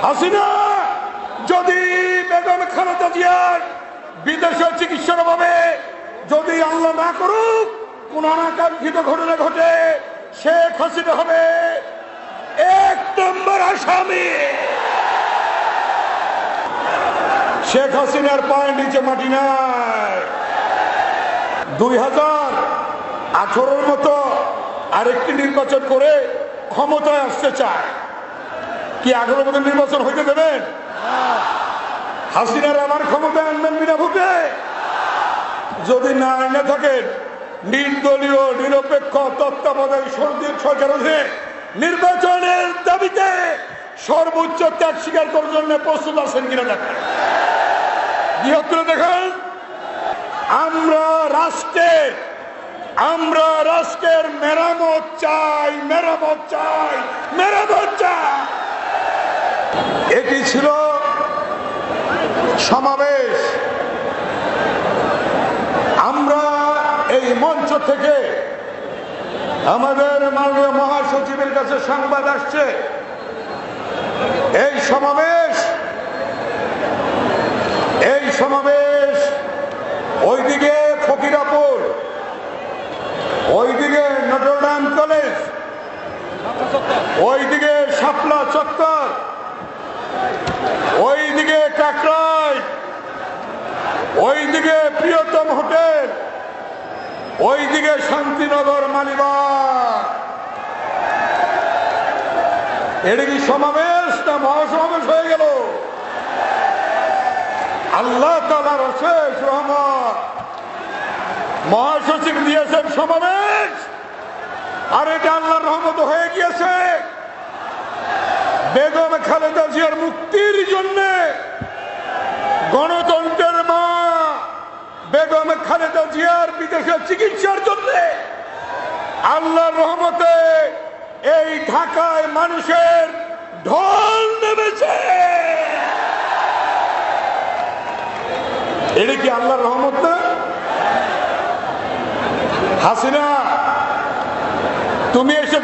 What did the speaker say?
হাসিনা যদি বেগম খালেদা জিয়ার বিদেশে চিকিৎসার অভাবে যদি আল্লাহ না করুক কোন অনাকাঙ্ক্ষিত ঘটনা ঘটে, শেখ হাসিনা হবে 1 নম্বর আসামি। শেখ হাসিনার পায়ের নিচে মাটি নাই। 2018-র মতো আরেকটি নির্বাচন করে ক্ষমতায় আসতে চায়, কি 18 মতো নির্বাচন হইতে দেবেন? হাসিনার আমার ক্ষমতায় আনবেন বিনা ভোটে? যদি না এনে থাকেন, নির্দলীয় নিরপেক্ষ তত্ত্বাবধায়ক সরকার অধীনে নির্বাচনের দাবিতে সর্বোচ্চ ত্যাগ স্বীকার করার জন্য প্রস্তুত আছেন কিনা দেখেন, বৃহত্তর দেখেন। আমরা রাষ্ট্রের মেরামত চাই, মেরামত চাই, মেরামত চাই। এটি ছিল সমাবেশ। আমরা এই মঞ্চ থেকে আমাদের মাননীয় মহাসচিবের কাছে সংবাদ আসছে, এই সমাবেশ ওইদিকে ফকিরাপুর, ওইদিকে নটরডেম কলেজ, ওইদিকে শাপলা চত্বর, ওইদিকে কাকরাই, ওইদিকে প্রিয়তম হোটেল, ওইদিকে শান্তিনগর মালিবাগ। এটা কি সমাবেশ না মহাসমাবেশ হয়ে গেল? আল্লাহ তাআলার অশেষ রহমত, মহাসচিব দিয়েছেন সমাবেশ, আর এটা আল্লাহর রহমত হয়ে গিয়েছে। বেগম খালেদা জিয়ার মুক্তির জন্য, গণতন্ত্রের মা বেগম খালেদা জিয়ার বিদেশে চিকিৎসার জন্য আল্লাহর রহমতে এই ঢাকায় মানুষের ঢল নেমেছে। এটা কি আল্লাহর রহমত না? হাসিনা, তুমি এসে